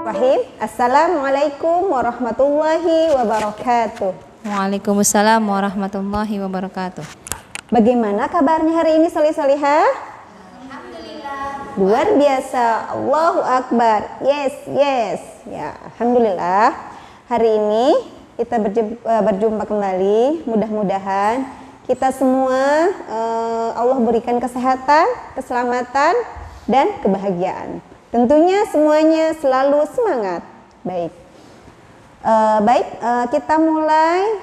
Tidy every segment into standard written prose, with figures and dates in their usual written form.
Assalamualaikum warahmatullahi wabarakatuh. Waalaikumsalam warahmatullahi wabarakatuh. Bagaimana kabarnya hari ini solih-solihah? Alhamdulillah. Luar biasa. Allahu Akbar. Yes. Ya, alhamdulillah. Hari ini kita berjumpa kembali. Mudah-mudahan kita semua Allah berikan kesehatan, keselamatan, dan kebahagiaan. Tentunya semuanya selalu semangat. Baik. Kita mulai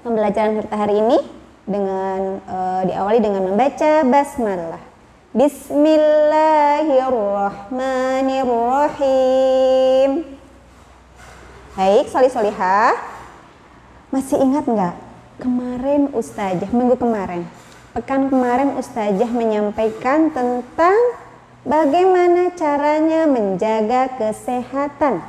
pembelajaran kita hari ini dengan diawali dengan membaca basmalah. Bismillahirrahmanirrahim. Baik, solih-solihah. Masih ingat nggak? Kemarin Ustazah, pekan kemarin Ustazah menyampaikan tentang bagaimana caranya menjaga kesehatan.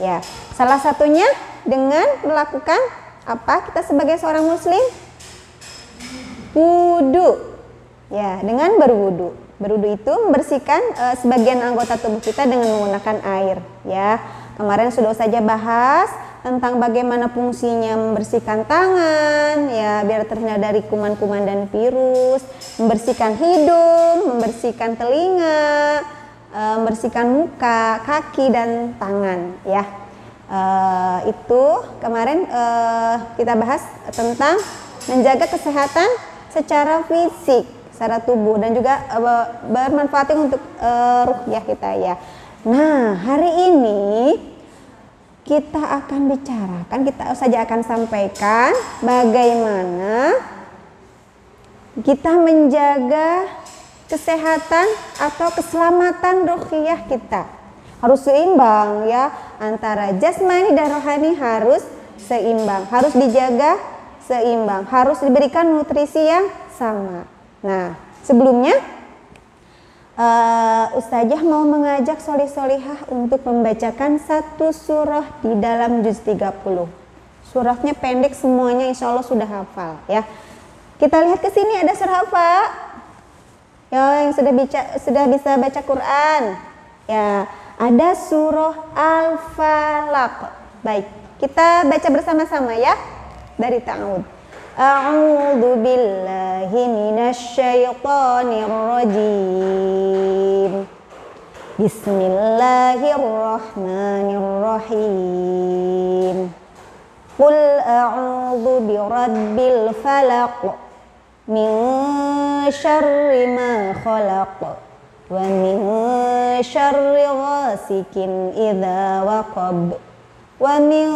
Ya, salah satunya dengan melakukan apa kita sebagai seorang muslim? Wudu. Ya, dengan berwudu. Berwudu itu membersihkan sebagian anggota tubuh kita dengan menggunakan air. Ya, kemarin sudah saja bahas tentang bagaimana fungsinya membersihkan tangan, ya biar terhindar dari kuman-kuman dan virus, membersihkan hidung, membersihkan telinga, membersihkan muka, kaki dan tangan, ya. Itu kemarin kita bahas tentang menjaga kesehatan secara fisik, secara tubuh dan juga bermanfaat untuk ruhiyah kita, ya. Nah, hari ini kita akan bicarakan, kita saja akan sampaikan bagaimana kita menjaga kesehatan atau keselamatan ruhiyah kita. Harus seimbang, ya, antara jasmani dan rohani harus seimbang, harus dijaga seimbang, harus diberikan nutrisi yang sama. Nah, sebelumnya Ustazah mau mengajak solih-solihah untuk membacakan satu surah di dalam juz 30. Surahnya pendek semuanya, insya Allah sudah hafal, ya. Kita lihat ke sini, ada surah apa? Ya, yang sudah bisa baca Quran. Ya, ada surah Al-Falaq. Baik, kita baca bersama-sama, ya. Dari ta'awud. A'udzu billahi minasyaitonir rajim. Bismillahirrahmanirrahim. Qul a'udzu birabbil falaq min syarri ma khalaq wa min syarri ghasikin idza waqab wa min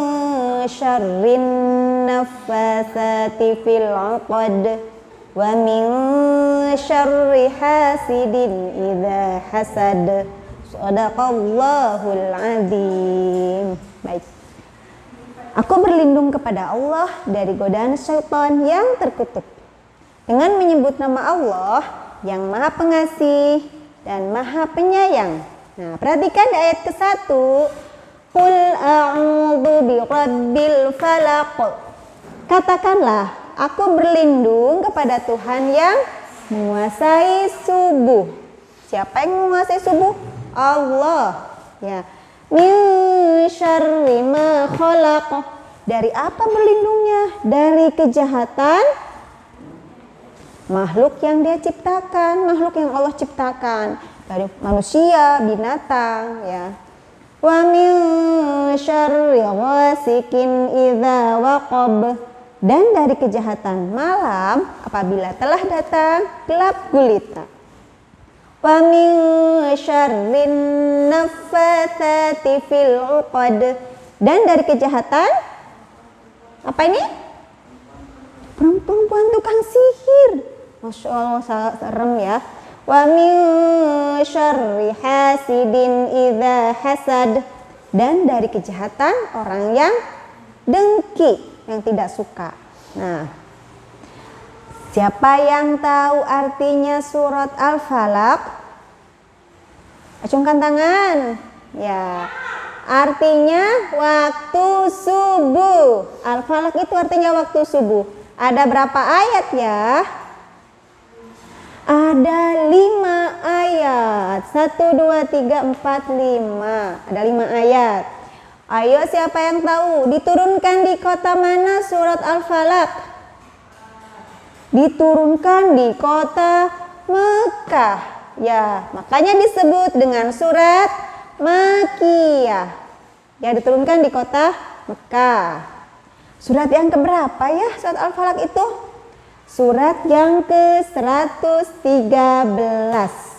syarrin naffasati fil 'uqad wa min syarri hasidin idza hasad. Shadaqallahul azim. Baik. Aku berlindung kepada Allah dari godaan syaitan yang terkutuk dengan menyebut nama Allah yang Maha Pengasih dan Maha Penyayang. Nah, perhatikan di ayat ke-1. Qul a'udzu birabbil falaq. Katakanlah, aku berlindung kepada Tuhan yang menguasai subuh. Siapa yang menguasai subuh? Allah, ya. Min syarri ma khalaq. Dari apa berlindungnya? Dari kejahatan makhluk yang dia ciptakan, makhluk yang Allah ciptakan, dari manusia, binatang, ya. Wa min syarri ghasikin idza waqab. Dan dari kejahatan malam apabila telah datang gelap gulita. Wa min syarrin naffatsati fil 'uqad. Dan dari kejahatan apa ini? Perempuan tukang sihir. Masya Allah, serem, ya. Wa min syarri hasidin idza hasad. Dan dari kejahatan orang yang dengki, yang tidak suka. Nah, siapa yang tahu artinya surat Al-Falaq? Acungkan tangan. Ya, artinya waktu subuh. Al-Falaq itu artinya waktu subuh. Ada berapa ayat, ya? Ada 5 ayat. 4. 1, 2, 3, 4, 5. Ada 5 ayat. Ayo siapa yang tahu diturunkan di kota mana surat Al-Falaq? Diturunkan di kota Mekah. Ya, makanya disebut dengan surat Makkiyah. Ya, diturunkan di kota Mekah. Surat yang keberapa ya surat Al-Falaq itu? Surat yang ke-113.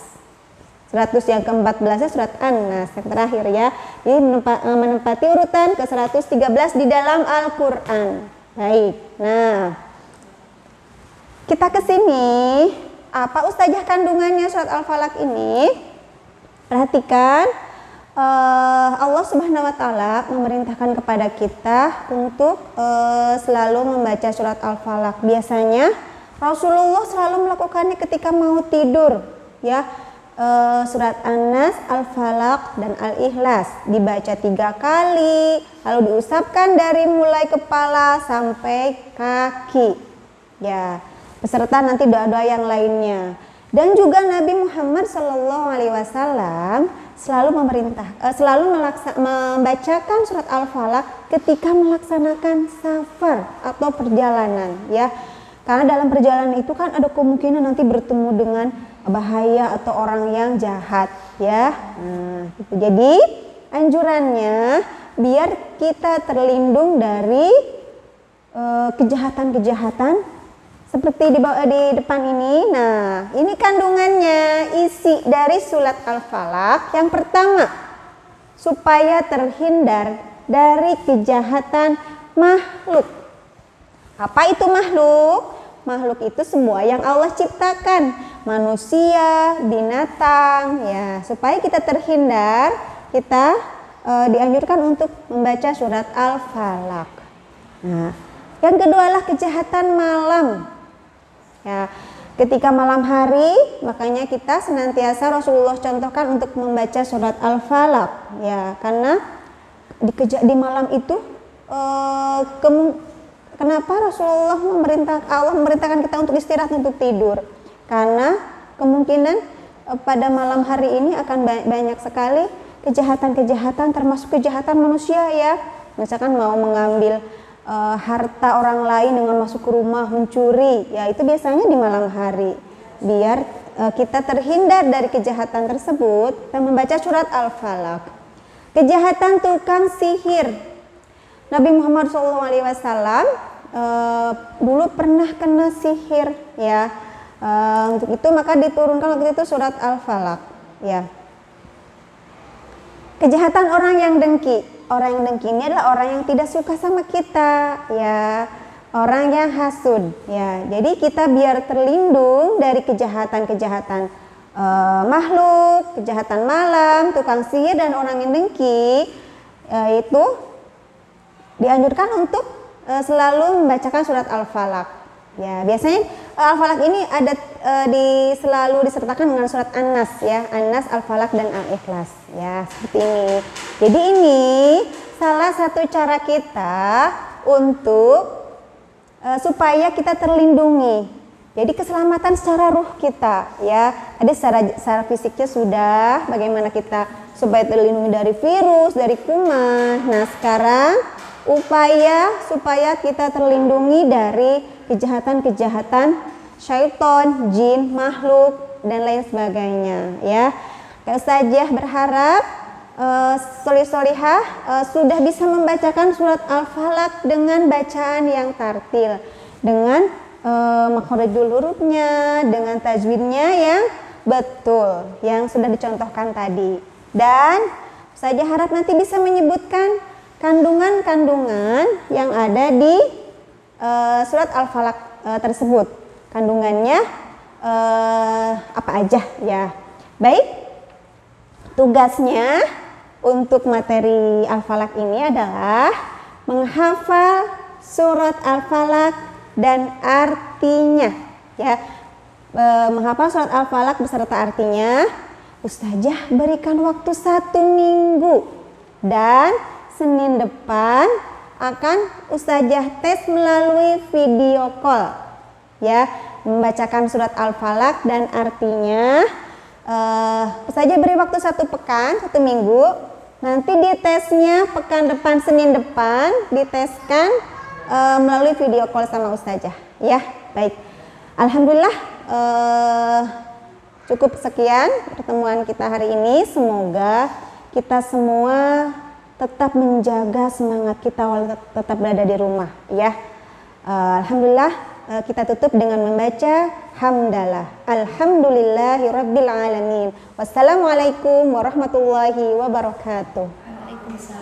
100 yang ke-14 surat An-Nas yang terakhir ya. Jadi menempati urutan ke-113 di dalam Al-Qur'an. Baik. Nah, kita ke sini, apa ustazah kandungannya surat Al-Falaq ini? Perhatikan, Allah Subhanahu wa taala memerintahkan kepada kita untuk selalu membaca surat Al-Falaq. Biasanya Rasulullah selalu melakukannya ketika mau tidur, ya. Surat An-Nas, Al-Falaq, dan Al-Ikhlas dibaca 3 kali, lalu diusapkan dari mulai kepala sampai kaki, ya, beserta nanti doa-doa yang lainnya. Dan juga Nabi Muhammad SAW selalu membacakan surat Al-Falaq ketika melaksanakan safar atau perjalanan, ya. Karena dalam perjalanan itu kan ada kemungkinan nanti bertemu dengan bahaya atau orang yang jahat, ya. Nah, gitu. Jadi anjurannya biar kita terlindung dari kejahatan-kejahatan seperti di depan ini. Nah, ini kandungannya, isi dari surat Al-Falaq. Yang pertama, supaya terhindar dari kejahatan makhluk. Apa itu makhluk? Makhluk itu semua yang Allah ciptakan, manusia, binatang, ya. Supaya kita terhindar, kita dianjurkan untuk membaca surat Al-Falaq. Nah, yang kedua adalah kejahatan malam. Ya, ketika malam hari, makanya kita senantiasa Rasulullah contohkan untuk membaca surat Al-Falaq, ya, karena di malam itu kenapa Allah memerintahkan kita untuk istirahat, untuk tidur? Karena kemungkinan pada malam hari ini akan banyak sekali kejahatan-kejahatan, termasuk kejahatan manusia, ya. Misalkan mau mengambil harta orang lain dengan masuk ke rumah, mencuri, ya, itu biasanya di malam hari. Biar kita terhindar dari kejahatan tersebut, kita membaca surat Al-Falaq. Kejahatan tukang sihir. Nabi Muhammad SAW dulu pernah kena sihir, ya. Untuk itu maka diturunkan waktu itu surat Al-Falaq, ya. Kejahatan orang yang dengki. Orang yang dengki ini adalah orang yang tidak suka sama kita, ya. Orang yang hasud, ya. Jadi kita biar terlindung dari kejahatan-kejahatan makhluk, kejahatan malam, tukang sihir, dan orang yang dengki, itu dianjurkan untuk selalu membacakan surat Al-Falaq. Ya, biasanya Al-Falaq ini ada selalu disertakan dengan surat An-Nas, ya, An-Nas, Al-Falaq, dan Al-Ikhlas, ya, seperti ini. Jadi ini salah satu cara kita untuk supaya kita terlindungi. Jadi keselamatan secara ruh kita, ya. Ada secara fisiknya sudah bagaimana kita supaya terlindungi dari virus, dari kuman. Nah, sekarang upaya supaya kita terlindungi dari kejahatan-kejahatan syaitan, jin, makhluk, dan lain sebagainya, ya. Ustazah berharap solih-solihah sudah bisa membacakan surat Al-Falaq dengan bacaan yang tartil, dengan makharijul hurufnya, dengan tajwidnya yang betul, yang sudah dicontohkan tadi. Dan Ustazah harap nanti bisa menyebutkan kandungan-kandungan yang ada di surat Al-Falaq tersebut. Kandungannya apa aja, ya. Baik, tugasnya untuk materi Al-Falaq ini adalah menghafal surat Al-Falaq dan artinya, ya. Menghafal surat Al-Falaq beserta artinya. Ustazah berikan waktu 1 minggu, dan Senin depan akan Ustazah tes melalui video call, ya, membacakan surat Al-Falaq dan artinya. saja beri waktu 1 pekan, 1 minggu. Nanti ditesnya pekan depan, Senin depan diteskan melalui video call sama Ustazah. Ya, baik. Alhamdulillah cukup sekian pertemuan kita hari ini. Semoga kita semua tetap menjaga semangat kita walau tetap berada di rumah. Ya, alhamdulillah kita tutup dengan membaca hamdalah. Alhamdulillahirabbil alamin. Wassalamualaikum warahmatullahi wabarakatuh. Waalaikumsalam.